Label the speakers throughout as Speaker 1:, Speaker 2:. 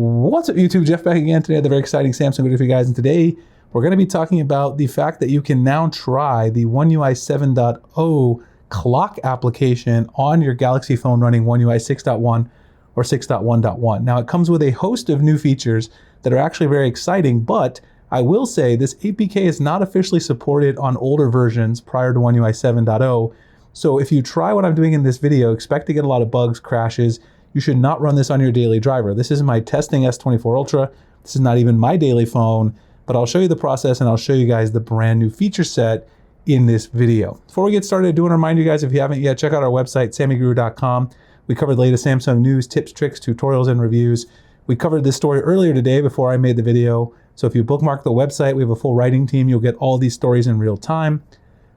Speaker 1: What's up, YouTube? Jeff back again today at the very exciting Samsung video for you guys, and today we're going to be talking about the fact that you can now try the One UI 7.0 clock application on your Galaxy phone running One UI 6.1 or 6.1.1. Now, it comes with a host of new features that are actually very exciting, but I will say this APK is not officially supported on older versions prior to One UI 7.0. So if you try what I'm doing in this video, expect to get a lot of bugs, crashes. You should not run this on your daily driver. This is my testing S24 Ultra. This is not even my daily phone, but I'll show you the process and I'll show you guys the brand new feature set in this video. Before we get started, I do want to remind you guys, if you haven't yet, check out our website, sammyguru.com. We covered the latest Samsung news, tips, tricks, tutorials, and reviews. We covered this story earlier today before I made the video. So if you bookmark the website, we have a full writing team. You'll get all these stories in real time.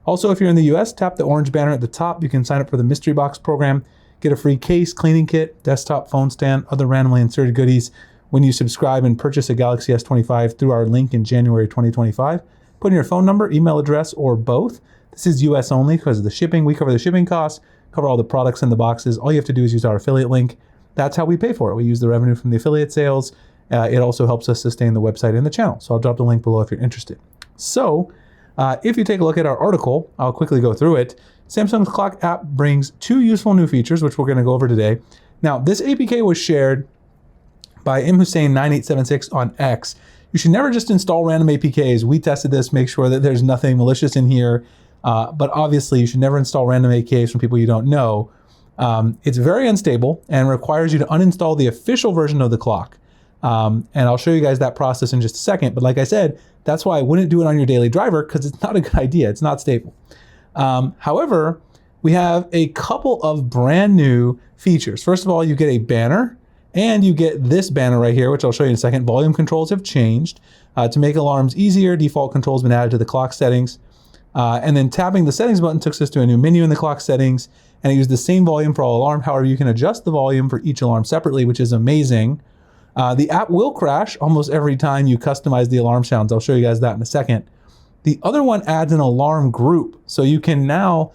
Speaker 1: Also, if you're in the US, tap the orange banner at the top. You can sign up for the Mystery Box program. Get a free case, cleaning kit, desktop, phone stand, other randomly inserted goodies when you subscribe and purchase a Galaxy S25 through our link in January 2025. Put in your phone number, email address, or both. This is US only because of the shipping. We cover the shipping costs, cover all the products in the boxes. All you have to do is use our affiliate link. That's how we pay for it. We use the revenue from the affiliate sales. It also helps us sustain the website and the channel. So I'll drop the link below if you're interested. So if you take a look at our article, I'll quickly go through it. Samsung's Clock app brings two useful new features, which we're going to go over today. Now, this APK was shared by mhussein9876 on X. You should never just install random APKs. We tested this, make sure that there's nothing malicious in here. But obviously, you should never install random APKs from people you don't know. It's very unstable and requires you to uninstall the official version of the Clock. And I'll show you guys that process in just a second. But like I said, that's why I wouldn't do it on your daily driver, because it's not a good idea. It's not stable. However, we have a couple of brand new features. First of all, you get a banner, and you get this banner right here, which I'll show you in a second. Volume controls have changed. To make alarms easier, default controls have been added to the Clock settings. And then tapping the settings button took us to a new menu in the Clock settings, and it used the same volume for all alarm. However, you can adjust the volume for each alarm separately, which is amazing. The app will crash almost every time you customize the alarm sounds. I'll show you guys that in a second. The other one adds an alarm group. So you can now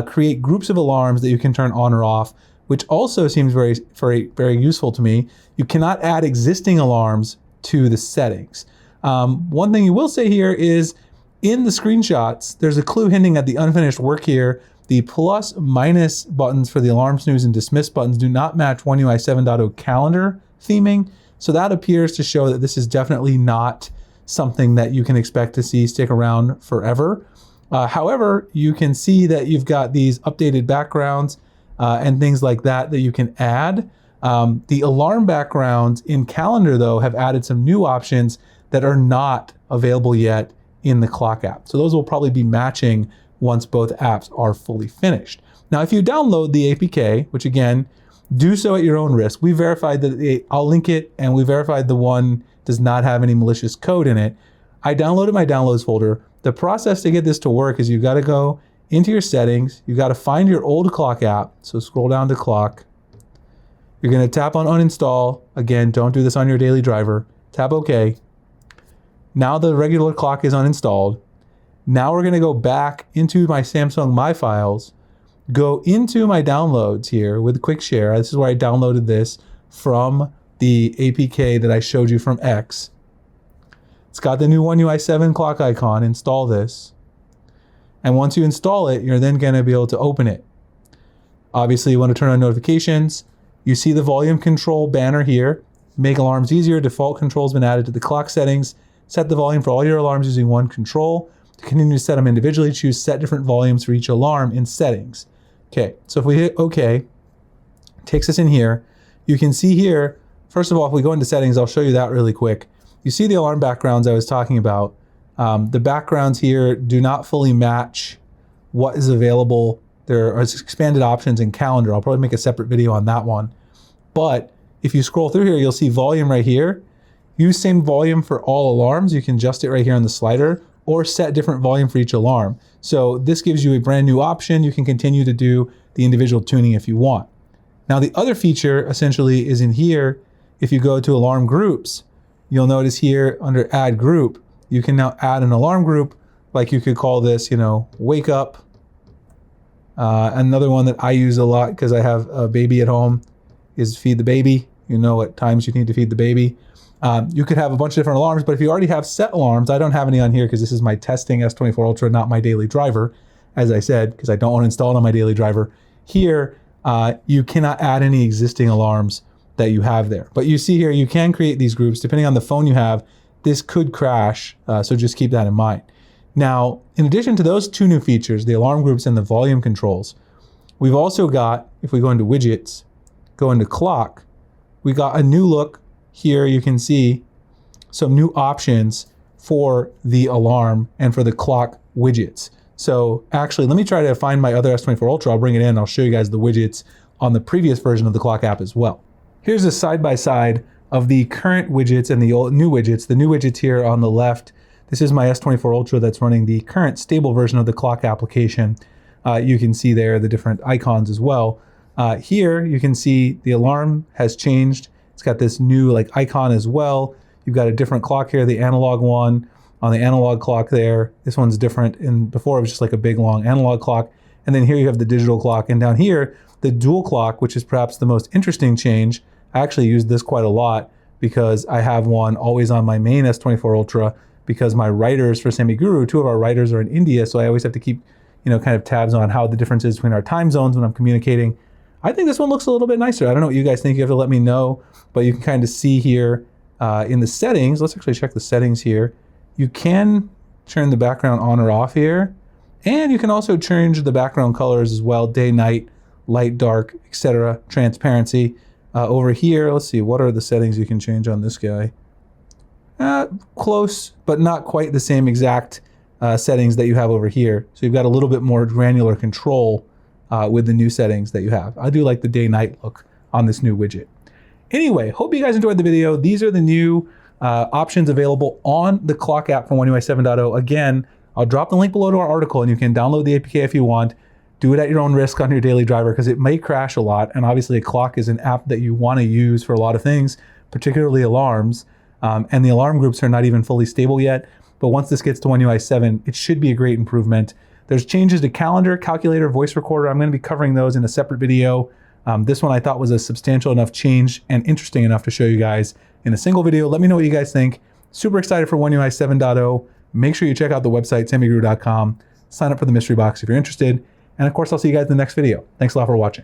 Speaker 1: create groups of alarms that you can turn on or off, which also seems very useful to me. You cannot add existing alarms to the settings. One thing you will say here is in the screenshots, there's a clue hinting at the unfinished work here. The plus minus buttons for the alarm snooze and dismiss buttons do not match One UI 7.0 calendar theming. So that appears to show that this is definitely not something that you can expect to see stick around forever. However, you can see that you've got these updated backgrounds and things like that you can add. The alarm backgrounds in Calendar, though, have added some new options that are not available yet in the Clock app. So those will probably be matching once both apps are fully finished. Now, if you download the APK, which again, do so at your own risk. We verified that I'll link it, and we verified the one does not have any malicious code in it. I downloaded my downloads folder. The process to get this to work is you've got to go into your settings. You've got to find your old Clock app. So scroll down to Clock. You're going to tap on uninstall. Again, don't do this on your daily driver. Tap OK. Now the regular Clock is uninstalled. Now we're going to go back into my Samsung My Files. Go into my downloads here with Quick Share. This is where I downloaded this from the APK that I showed you from X. It's got the new One UI 7 Clock icon. Install this. And once you install it, you're then going to be able to open it. Obviously, you want to turn on notifications. You see the volume control banner here. Make alarms easier. Default controls have been added to the Clock settings. Set the volume for all your alarms using one control. To continue to set them individually, choose set different volumes for each alarm in settings. Okay, so if we hit OK, it takes us in here. You can see here, first of all, if we go into settings, I'll show you that really quick. You see the alarm backgrounds I was talking about. The backgrounds here do not fully match what is available. There are expanded options in Calendar. I'll probably make a separate video on that one. But if you scroll through here, you'll see volume right here. Use same volume for all alarms. You can adjust it right here on the slider, or set different volume for each alarm. So this gives you a brand new option. You can continue to do the individual tuning if you want. Now the other feature essentially is in here. If you go to alarm groups, you'll notice here under add group, you can now add an alarm group. Like you could call this, wake up. Another one that I use a lot because I have a baby at home is feed the baby. You know what times you need to feed the baby. You could have a bunch of different alarms, but if you already have set alarms, I don't have any on here because this is my testing S24 Ultra, not my daily driver, as I said, because I don't want to install it on my daily driver. Here, you cannot add any existing alarms that you have there. But you see here, you can create these groups. Depending on the phone you have, this could crash, so just keep that in mind. Now, in addition to those two new features, the alarm groups and the volume controls, we've also got, if we go into widgets, go into clock, we got a new look here. You can see some new options for the alarm and for the clock widgets. So actually, let me try to find my other S24 Ultra. I'll bring it in. I'll show you guys the widgets on the previous version of the clock app as well. Here's a side-by-side of the current widgets and the new widgets. The new widgets here on the left, this is my S24 Ultra that's running the current stable version of the clock application. You can see there the different icons as well. Here you can see the alarm has changed. It's got this new like icon as well. You've got a different clock here, the analog one. On the analog clock there, this one's different. And before it was just like a big long analog clock. And then here you have the digital clock. And down here, the dual clock, which is perhaps the most interesting change. I actually use this quite a lot because I have one always on my main S24 Ultra because my writers for SemiGuru, two of our writers are in India. So I always have to keep, kind of tabs on how the difference is between our time zones when I'm communicating. I think this one looks a little bit nicer. I don't know what you guys think. You have to let me know, but you can kind of see here in the settings. Let's actually check the settings here. You can turn the background on or off here. And you can also change the background colors as well, day, night, light, dark, etc. Transparency. Over here, let's see, what are the settings you can change on this guy? Close, but not quite the same exact settings that you have over here. So you've got a little bit more granular control with the new settings that you have. I do like the day-night look on this new widget. Anyway, hope you guys enjoyed the video. These are the new options available on the clock app from One UI 7.0. Again, I'll drop the link below to our article and you can download the APK if you want. Do it at your own risk on your daily driver because it may crash a lot. And obviously a clock is an app that you want to use for a lot of things, particularly alarms. And the alarm groups are not even fully stable yet. But once this gets to One UI 7, it should be a great improvement. There's changes to calendar, calculator, voice recorder. I'm going to be covering those in a separate video. This one I thought was a substantial enough change and interesting enough to show you guys in a single video. Let me know what you guys think. Super excited for One UI 7.0. Make sure you check out the website, semiguru.com. Sign up for the mystery box if you're interested. And of course, I'll see you guys in the next video. Thanks a lot for watching.